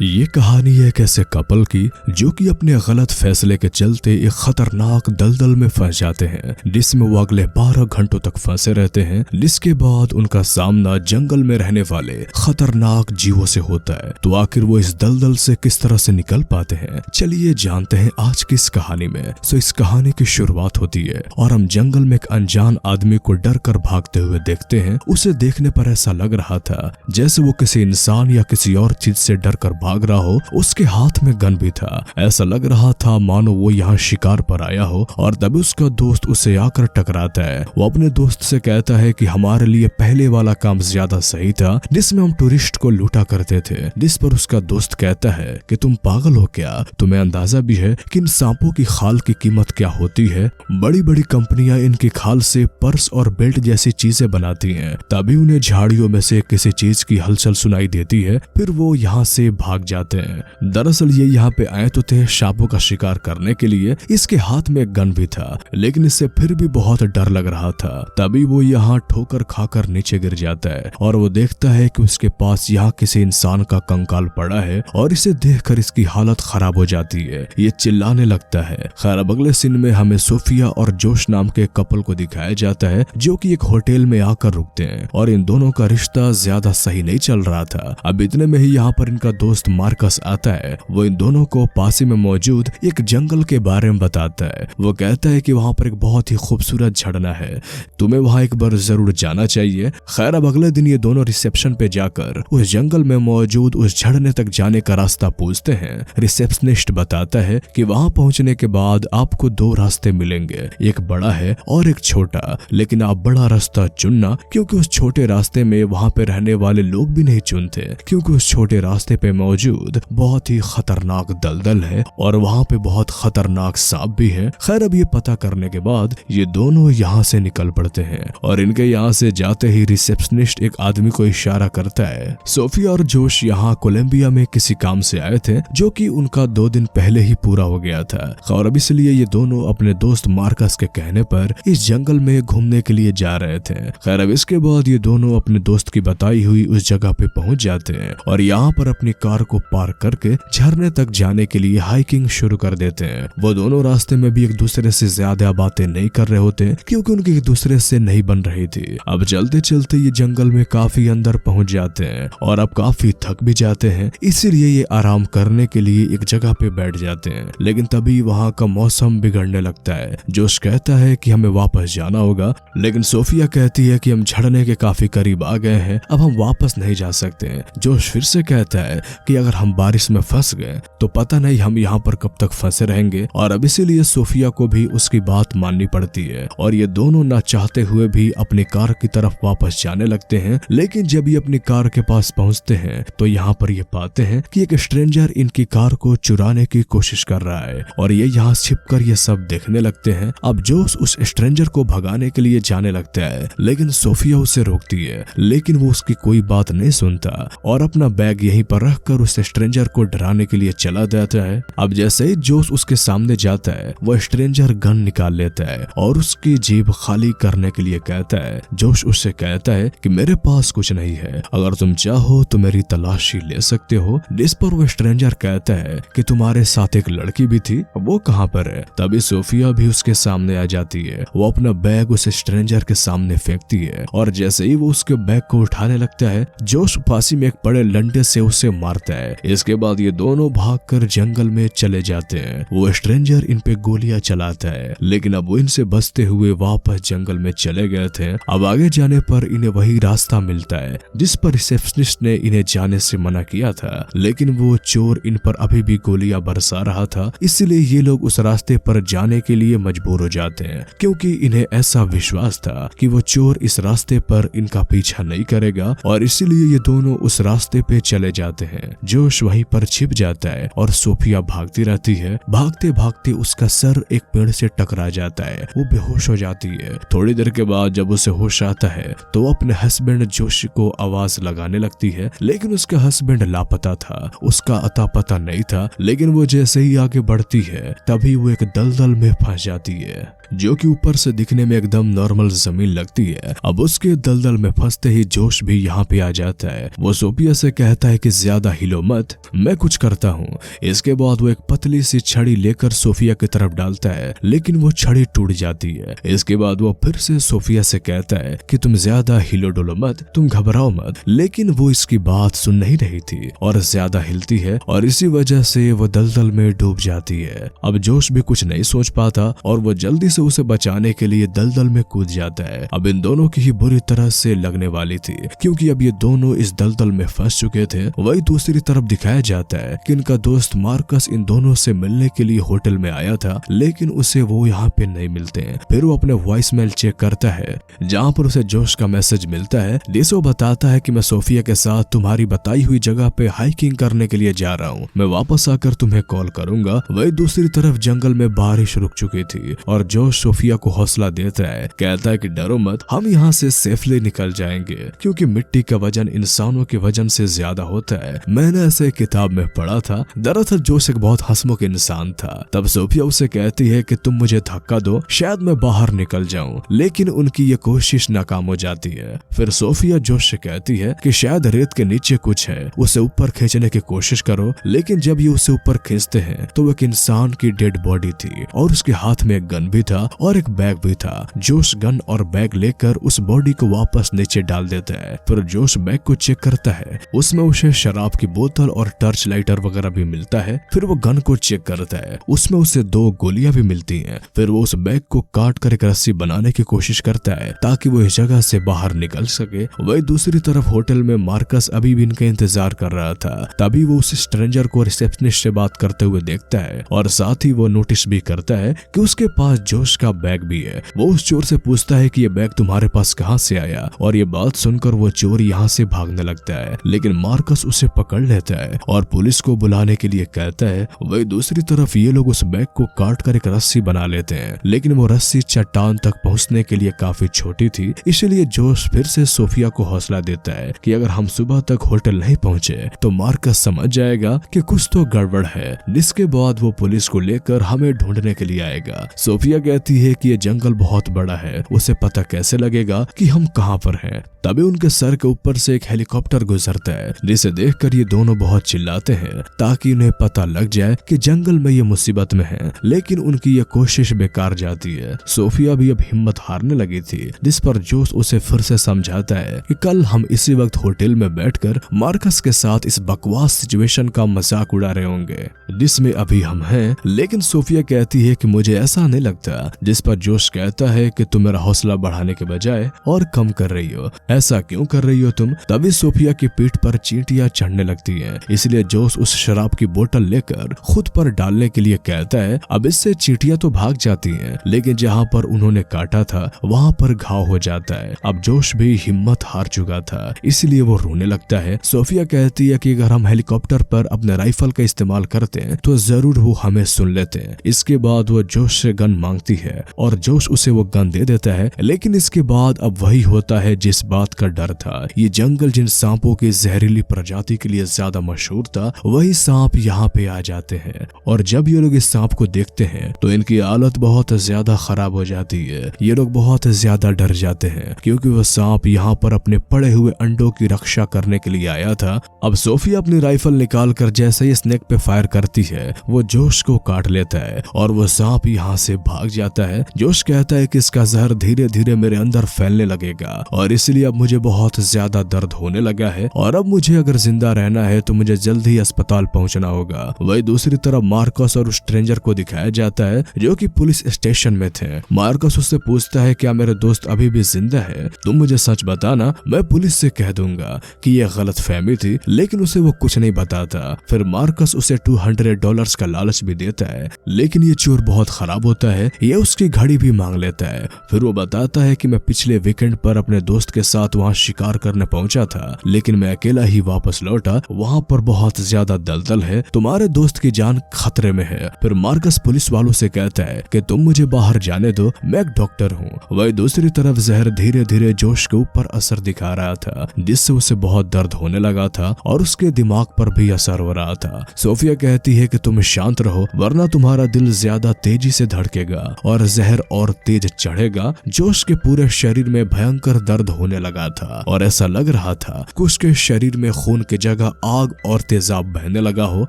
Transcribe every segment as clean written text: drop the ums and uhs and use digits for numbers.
ये कहानी है एक ऐसे कपल की जो कि अपने गलत फैसले के चलते एक खतरनाक दलदल में फंस जाते हैं, जिसमें वो अगले 12 घंटों तक फंसे रहते हैं, जिसके बाद उनका सामना जंगल में रहने वाले खतरनाक जीवों से होता है। तो आखिर वो इस दलदल से किस तरह से निकल पाते हैं, चलिए जानते हैं आज की इस कहानी में। सो इस कहानी की शुरुआत होती है और हम जंगल में एक अनजान आदमी को डर कर भागते हुए देखते हैं। उसे देखने पर ऐसा लग रहा था जैसे वो किसी इंसान या किसी और चीज से डर कर भाग रहा हो। उसके हाथ में गन भी था। ऐसा लग रहा था मानो वो यहाँ शिकार पर आया हो। और तभी उसका दोस्त उसे आकर टकराता है। वो अपने दोस्त से कहता है कि हमारे लिए पहले वाला काम ज्यादा सही था, जिसमें हम टूरिस्ट को लूटा करते थे। जिस पर उसका दोस्त कहता है कि तुम पागल हो क्या, तुम्हें अंदाजा भी है कि इन सांपों की खाल की कीमत क्या होती है। बड़ी बड़ी कंपनियां इनकी खाल से पर्स और बेल्ट जैसी चीजें बनाती हैं। तभी उन्हें झाड़ियों में से किसी चीज की हलचल सुनाई देती है, फिर वो यहाँ से भाग जाते हैं। दरअसल ये यहाँ पे आए तो थे सांपों का शिकार करने के लिए। इसके हाथ में गन भी था, लेकिन इससे फिर भी बहुत डर लग रहा था। तभी वो यहाँ ठोकर खाकर नीचे गिर जाता है और वो देखता है कि उसके पास यहाँ किसी इंसान का कंकाल पड़ा है और इसे देखकर इसकी हालत खराब हो जाती है। ये चिल्लाने लगता है। खैर अब अगले सीन में हमें सोफिया और जोश नाम के कपल को दिखाया जाता है, जो कि एक होटल में आकर रुकते हैं और इन दोनों का रिश्ता ज्यादा सही नहीं चल रहा था। अब इतने में ही यहाँ पर इनका दोस्त मार्कस आता है। वो इन दोनों को पास ही में मौजूद एक जंगल के बारे में बताता है। वो कहता है कि वहाँ पर एक बहुत ही खूबसूरत झरना है, तुम्हें वहाँ एक बार जरूर जाना चाहिए। खैर अब अगले दिन ये दोनों रिसेप्शन पे जाकर उस जंगल में मौजूद उस झरने तक जाने का रास्ता पूछते हैं। रिसेप्शनिस्ट बताता है कि वहाँ पहुँचने के बाद आपको 2 रास्ते मिलेंगे, एक बड़ा है और एक छोटा, लेकिन आप बड़ा रास्ता चुनना, क्योंकि उस छोटे रास्ते में वहाँ पे रहने वाले लोग भी नहीं चुनते, क्योंकि उस छोटे रास्ते पे मौजूद बहुत ही खतरनाक दलदल है और वहाँ पे बहुत खतरनाक सांप भी है। खैर अब ये पता करने के बाद ये दोनों यहाँ से निकल पड़ते हैं और इनके यहाँ से जाते ही रिसेप्शनिस्ट एक आदमी को इशारा करता है। सोफिया और जोश यहाँ कोलंबिया में किसी काम से आए थे, जो कि उनका 2 दिन पहले ही पूरा हो गया था। और अब इसलिए ये दोनों अपने दोस्त मार्कस के कहने पर इस जंगल में घूमने के लिए जा रहे थे। खैर अब इसके बाद ये दोनों अपने दोस्त की बताई हुई उस जगह पे पहुंच जाते हैं और यहाँ पर अपनी कार को पार्क करके झरने तक जाने के लिए हाइकिंग शुरू कर देते हैं। वो दोनों रास्ते में भी एक दूसरे से ज्यादा बातें नहीं कर रहे होते, क्योंकि उनकी एक दूसरे से नहीं बन रही थी। अब चलते चलते ये जंगल में काफी अंदर पहुंच जाते हैं और अब काफी थक भी जाते हैं, इसीलिए ये आराम करने के लिए एक जगह पे बैठ जाते हैं। लेकिन तभी वहाँ का मौसम बिगड़ने लगता है। जोश कहता है कि हमें वापस जाना होगा, लेकिन सोफिया कहती है कि हम झरने के काफी करीब आ गए हैं, अब हम वापस नहीं जा सकते। जोश फिर से कहता है कि अगर हम बारिश में फंस गए तो पता नहीं हम यहाँ पर कब तक फंसे रहेंगे, और अब इसीलिए सोफिया को भी उसकी बात माननी पड़ती है और ये दोनों ना चाहते हुए भी अपनी कार की तरफ वापस जाने लगते हैं। लेकिन जब ये अपनी कार के पास पहुंचते हैं तो यहाँ पर ये पाते हैं कि एक स्ट्रेंजर इनकी कार को चुराने की कोशिश कर रहा है और ये यहाँ छिपकर ये सब देखने लगते हैं। अब जोश उस स्ट्रेंजर को भगाने के लिए जाने लगता है, लेकिन सोफिया उसे रोकती है, लेकिन वो उसकी कोई बात नहीं सुनता और अपना बैग यहीं पर रखकर उस स्ट्रेंजर को डराने के लिए चला जाता है। अब जैसे ही जोश उसके सामने जाता है, वो स्ट्रेंजर गन निकाल लेता है और उसकी जेब खाली करने के लिए कहता है। जोश उससे कहता है कि मेरे पास कुछ नहीं है, अगर तुम चाहो तो मेरी तलाशी ले सकते हो। जिस पर वो स्ट्रेंजर कहता है कि तुम्हारे साथ एक लड़की भी थी, वो कहाँ पर है। तभी सोफिया भी उसके सामने आ जाती है। वो अपना बैग उस स्ट्रेंजर के सामने फेंकती है और जैसे ही वो उसके बैग को उठाने लगता है, जोश पासी में एक बड़े डंडे से उसे मारता है। इसके बाद ये दोनों भागकर जंगल में चले जाते हैं। वो स्ट्रेंजर इन पे गोलियां चलाता है, लेकिन अब वो इनसे बचते हुए वापस जंगल में चले गए थे। अब आगे जाने पर इन्हें वही रास्ता मिलता है जिस पर रिसेप्शनिस्ट ने इन्हें जाने से मना किया था, लेकिन वो चोर इन पर अभी भी गोलियां बरसा रहा था। इसलिए ये लोग उस रास्ते पर जाने के लिए मजबूर हो जाते हैं, क्योंकि इन्हें ऐसा विश्वास था कि वो चोर इस रास्ते पर इनका पीछा नहीं करेगा, और इसीलिए ये दोनों उस रास्ते पे चले जाते हैं। जोश वहीं पर छिप जाता है और सोफिया भागती रहती है। भागते भागते उसका सर एक पेड़ से टकरा जाता है, वो बेहोश हो जाती है। थोड़ी देर के बाद जब उसे होश आता है तो वो अपने हस्बैंड जोश को आवाज लगाने लगती है, लेकिन उसका हस्बैंड लापता था, उसका अता पता नहीं था। लेकिन वो जैसे ही आगे बढ़ती है तभी वो एक दलदल में फंस जाती है, जो कि ऊपर से दिखने में एकदम नॉर्मल जमीन लगती है। अब उसके दलदल में फंसते ही जोश भी यहाँ पे आ जाता है। वो सोफिया से कहता है कि ज्यादा हिलो मत, मैं कुछ करता हूँ। इसके बाद वो एक पतली सी छड़ी लेकर सोफिया की तरफ डालता है, लेकिन वो छड़ी टूट जाती है। इसके बाद वो फिर से सोफिया से कहता है कि तुम ज्यादा हिलो डुलो मत, तुम घबराओ मत, लेकिन वो इसकी बात सुन नहीं रही थी और ज्यादा हिलती है और इसी वजह से वो दलदल में डूब जाती है। अब जोश भी कुछ नहीं सोच पाता और वो जल्दी से उसे बचाने के लिए दलदल में कूद जाता है। अब इन दोनों की ही बुरी तरह से लगने वाली थी, क्योंकि अब ये दोनों इस दलदल में फंस चुके थे। वही दूसरी तरफ दिखाया जाता है कि इनका दोस्त मार्कस इन दोनों से मिलने के लिए होटल में आया था, लेकिन उसे वो यहाँ पे नहीं मिलते हैं। फिर वो अपने वॉइस मेल चेक करता है, जहाँ पर उसे जोश का मैसेज मिलता है, जिसे वो बताता है कि मैं सोफिया के साथ तुम्हारी बताई हुई जगह पे हाइकिंग करने के लिए जा रहा हूँ, मैं वापस आकर तुम्हें कॉल करूंगा। वही दूसरी तरफ जंगल में बारिश रुक चुकी थी और जोश सोफिया को हौसला देता है, कहता है कि डरो मत, हम यहाँ से सेफली निकल जाएंगे, क्योंकि मिट्टी का वजन इंसानों के वजन से ज्यादा होता है। मैंने ऐसे किताब में पढ़ा था। दरअसल जोश एक बहुत हंसमुख इंसान था। तब सोफिया उसे कहती है कि तुम मुझे धक्का दो, शायद मैं बाहर निकल जाऊं, लेकिन उनकी ये कोशिश नाकाम हो जाती है। फिर सोफिया जोश से कहती है कि शायद रेत के नीचे कुछ है, उसे ऊपर खींचने की कोशिश करो। लेकिन जब ये उसे ऊपर खींचते हैं तो वो एक इंसान की डेड बॉडी थी और उसके हाथ में एक गन भी था और एक बैग भी था। जोश गन और बैग लेकर उस बॉडी को वापस नीचे डाल देता है। फिर जोश बैग को चेक करता है, उसमें उसे शराब की बोतल और टर्च लाइटर वगैरह भी मिलता है। फिर वो गन को चेक करता है, उसमें उसे 2 गोलियां भी मिलती हैं। फिर वो उस बैग को काट कर एक रस्सी बनाने की कोशिश करता है ताकि वो इस जगह से बाहर निकल सके। वही दूसरी तरफ होटल में मार्कस अभी भी इनका इंतजार कर रहा था। तभी वो उस स्ट्रेंजर को रिसेप्शनिस्ट से बात करते हुए देखता है और साथ ही वो नोटिस भी करता है कि उसके पास जोश का बैग भी है। वो उस चोर से पूछता है कि ये बैग तुम्हारे पास कहाँ से आया, और ये बात सुनकर वो चोर यहाँ से भागने लगता है, लेकिन मार्कस उसे पकड़ लेता है और पुलिस को बुलाने के लिए कहता है। वही दूसरी तरफ ये लोग उस बैग को काट कर एक रस्सी बना लेते हैं, लेकिन वो रस्सी चट्टान तक पहुंचने के लिए काफी छोटी थी। इसलिए जोश फिर से सोफिया को हौसला देता है कि अगर हम सुबह तक होटल नहीं पहुंचे तो मार्कस समझ जाएगा कि कुछ तो गड़बड़ है, जिसके बाद वो पुलिस को लेकर हमें ढूंढने के लिए आएगा। सोफिया कहती है कि ये जंगल बहुत बड़ा है, उसे पता कैसे लगेगा कि हम कहाँ पर हैं। तभी उनके सर के ऊपर से एक हेलीकॉप्टर गुजरता है, जिसे देखकर ये दोनों बहुत चिल्लाते हैं ताकि उन्हें पता लग जाए कि जंगल में ये मुसीबत में है, लेकिन उनकी ये कोशिश बेकार जाती है। सोफिया भी अब हिम्मत हारने लगी थी, जिस पर जोश उसे फिर से समझाता है कि कल हम इसी वक्त होटल में बैठकर मार्कस के साथ इस बकवास सिचुएशन का मजाक उड़ा रहे होंगे जिसमें अभी हम हैं। लेकिन सोफिया कहती है कि मुझे ऐसा नहीं लगता, जिस पर जोश कहता है कि तुम मेरा हौसला बढ़ाने के बजाय और कम कर रही हो। ऐसा क्यों कर रही हो तुम? तभी सोफिया की पीठ पर चींटियां चढ़ने लगती हैं, इसलिए जोश उस शराब की बोतल लेकर खुद पर डालने के लिए कहता है। अब इससे चींटियां तो भाग जाती हैं, लेकिन जहाँ पर उन्होंने काटा था वहाँ पर घाव हो जाता है। अब जोश भी हिम्मत हार चुका था, इसलिए वो रोने लगता है। सोफिया कहती है कि अगर हम हेलीकॉप्टर पर अपने राइफल का इस्तेमाल करते हैं तो जरूर वो हमें सुन लेते हैं। इसके बाद वो जोश से गन मांगती है और जोश उसे वो गन दे देता है, लेकिन इसके बाद अब वही होता है जिस बात का डर था। ये जंगल जिन सांपों की जहरीली प्रजाति के लिए ज्यादा मशहूर था, वही सांप यहाँ पे आ जाते हैं और जब ये लोग इस सांप को देखते हैं तो इनकी हालत बहुत ज्यादा खराब हो जाती है। ये लोग बहुत ज्यादा डर जाते हैं क्योंकि वो सांप यहाँ पर अपने पड़े हुए अंडों की रक्षा करने के लिए आया था। अब सोफिया अपनी राइफल निकाल कर जैसे ही स्नेक पे फायर करती है, वो जोश को काट लेता है और वो सांप यहाँ से भाग जाता है। जोश कहता है कि इसका जहर धीरे धीरे मेरे अंदर फैलने लगेगा और इसलिए अब मुझे बहुत ज्यादा दर्द होने लगा है और अब मुझे अगर जिंदा रहना है तो मुझे जल्द ही अस्पताल पहुंचना होगा। वही दूसरी तरफ मार्कस और उस स्ट्रेंजर को दिखाया जाता है जो कि पुलिस स्टेशन में थे। मार्कस उससे पूछता है क्या मेरे दोस्त अभी भी जिंदा है? तुम मुझे सच बताना, मैं पुलिस से कह दूंगा कि यह गलतफहमी थी, लेकिन उसे वो कुछ नहीं बताता। फिर मार्कस उसे $200 का लालच भी देता है, लेकिन ये चोर बहुत खराब होता है, ये उसकी घड़ी भी मांग लेता है। फिर वो बताता है कि मैं पिछले वीकेंड पर अपने दोस्त के साथ वहाँ शिकार करने पहुंचा था, लेकिन मैं अकेला ही वापस लौटा। वहाँ पर बहुत ज्यादा दलदल है, तुम्हारे दोस्त की जान खतरे में है। फिर मार्कस पुलिस वालों से कहता है कि तुम मुझे बाहर जाने दो, मैं एक डॉक्टर हूँ। वही दूसरी तरफ जहर धीरे धीरे जोश के ऊपर असर दिखा रहा था, जिससे उसे बहुत दर्द होने लगा था और उसके दिमाग पर भी असर हो रहा था। सोफिया कहती है कि तुम शांत रहो, वरना तुम्हारा दिल ज्यादा तेजी से धड़केगा और जहर और तेज चढ़ेगा। जोश के पूरे शरीर में भयंकर दर्द होने लगा था और ऐसा लग रहा था कि उसके शरीर में खून की जगह आग और तेजाब बहने लगा हो।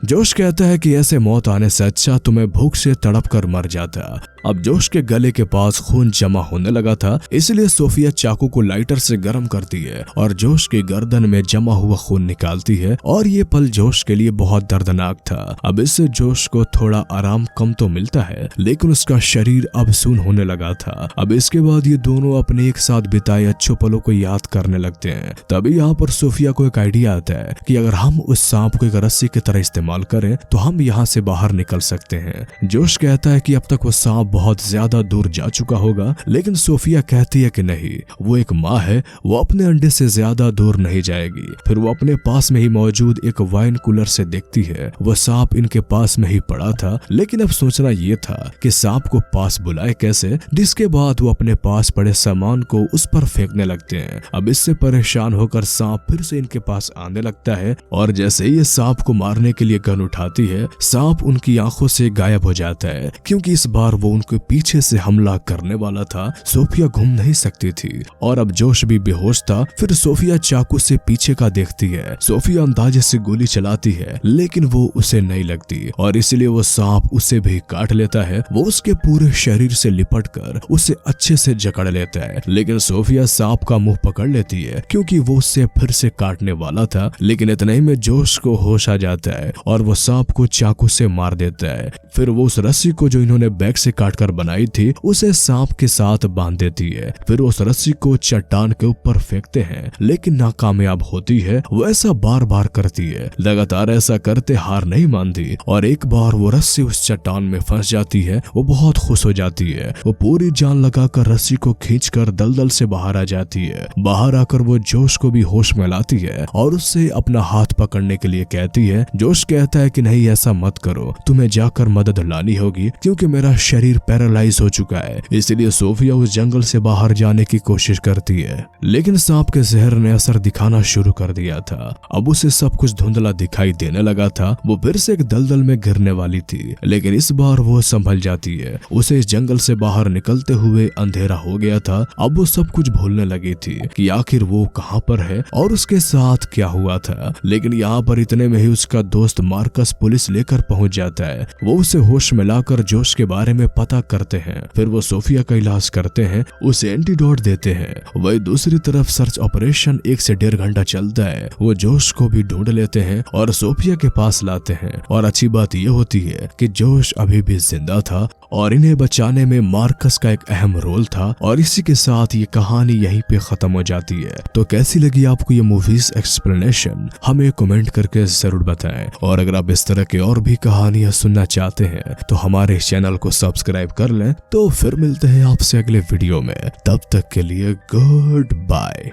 जोश कहता है कि ऐसे मौत आने से अच्छा तुम्हें भूख से तड़प कर मर जाता। अब जोश के गले के पास खून जमा होने लगा था, इसलिए सोफिया चाकू को लाइटर से गर्म करती है और जोश की गर्दन में जमा हुआ खून निकालती है और ये पल जोश के लिए बहुत दर्दनाक था। अब इससे जोश को थोड़ा आराम कम तो मिलता है, लेकिन उसका शरीर अब सून होने लगा था। अब इसके बाद ये दोनों अपने एक साथ बिताए अच्छे पलों को याद करने लगते हैं। तभी यहाँ पर सोफिया को एक आइडिया आता है कि अगर हम उस सांप को एक रस्सी की तरह इस्तेमाल करें तो हम यहाँ से बाहर निकल सकते हैं। जोश कहता है कि अब तक वो सांप बहुत ज्यादा दूर जा चुका होगा, लेकिन सोफिया कहती है कि नहीं, वो एक माँ है, वो अपने अंडे से ज्यादा दूर नहीं जाएगी। फिर वो अपने पास में ही मौजूद एक वाइन कूलर से देखती है, वो सांप इनके पास में ही पड़ा था, लेकिन अब सोचना ये था कि सांप को पास बुलाए कैसे। जिसके बाद वो अपने पास पड़े सामान को उस पर फेंकने लगते हैं। अब इससे परेशान होकर सांप फिर से इनके पास आने लगता है और जैसे ही ये सांप को मारने के लिए गन उठाती है, सांप उनकी आंखों से गायब हो जाता है, क्योंकि इस बार वो उनके पीछे से हमला करने वाला था। सोफिया घूम नहीं सकती थी और अब जोश भी बेहोश था। फिर सोफिया चाकू से पीछे का देखती है। सोफिया अंदाजे से गोली चलाती है, लेकिन वो उसे नहीं लगती और इसलिए वो सांप उसे भी काट लेता है। वो उसके पूरे शरीर से लिपट कर उसे अच्छे से जकड़ लेता है, लेकिन सोफिया सांप का मुंह पकड़ लेती है क्योंकि वो उससे फिर से काटने वाला था। लेकिन इतने ही में जोश को होश आ जाता है और वो सांप को चाकू से मार देता है। फिर वो उस रस्सी को जो इन्होंने बैग से काटकर बनाई थी उसे सांप के साथ बांध देती है। फिर उस रस्सी को चट्टान के ऊपर फेंकते हैं, लेकिन नाकामयाब होती है। वो ऐसा बार बार करती है, लगातार ऐसा करते हार नहीं मानती और एक बार वो रस्सी उस चट्टान में फंस जाती है। वो बहुत खुश हो जाती है। वो पूरी जान लगाकर रस्सी को खींचकर दलदल से बाहर आ जाती है। बाहर आकर वो जोश को भी होश में लाती है और उससे अपना हाथ पकड़ने के लिए कहती है। जोश कहता है कि नहीं, ऐसा मत करो, तुम्हें जाकर मदद लानी होगी क्योंकि मेरा शरीर पैरालाइज हो चुका है। इसलिए सोफिया उस जंगल से बाहर जाने की कोशिश करती है, लेकिन सांप के जहर ने असर दिखाना शुरू कर दिया था। अब उसे सब कुछ धुंधला दिखाई देने लगा था। वो फिर से एक दलदल में गिरने वाली थी, लेकिन इस बार वो संभल जाती है। उसे इस जंगल से बाहर निकलते हुए अंधेरा हो गया था। अब वो सब कुछ भूलने लगी थी कि आखिर वो कहाँ पर है और उसके साथ क्या हुआ था। लेकिन यहाँ पर इतने में ही उसका दोस्त मार्कस पुलिस लेकर पहुंच जाता है। वो उसे होश में लाकर जोश के बारे में पता करते हैं। फिर वो सोफिया का इलाज करते हैं, उसे एंटीडोट देते हैं। वही दूसरी तरफ सर्च ऑपरेशन 1 से 1.5 घंटा चलता है। वो जोश को भी ढूंढ लेते हैं और सोफिया के पास लाते हैं। और अच्छी बात यह होती है कि जोश अभी भी जिंदा था और इन्हें बचाने में मार्कस का एक अहम रोल था। और इसी के साथ ये कहानी यहीं पे खत्म हो जाती है। तो कैसी लगी आपको ये मूवीज एक्सप्लेनेशन, हमें कमेंट करके जरूर बताएं। और अगर आप इस तरह की और भी कहानियां सुनना चाहते हैं तो हमारे चैनल को सब्सक्राइब कर लें। तो फिर मिलते हैं आपसे अगले वीडियो में, तब तक के लिए गुड बाय।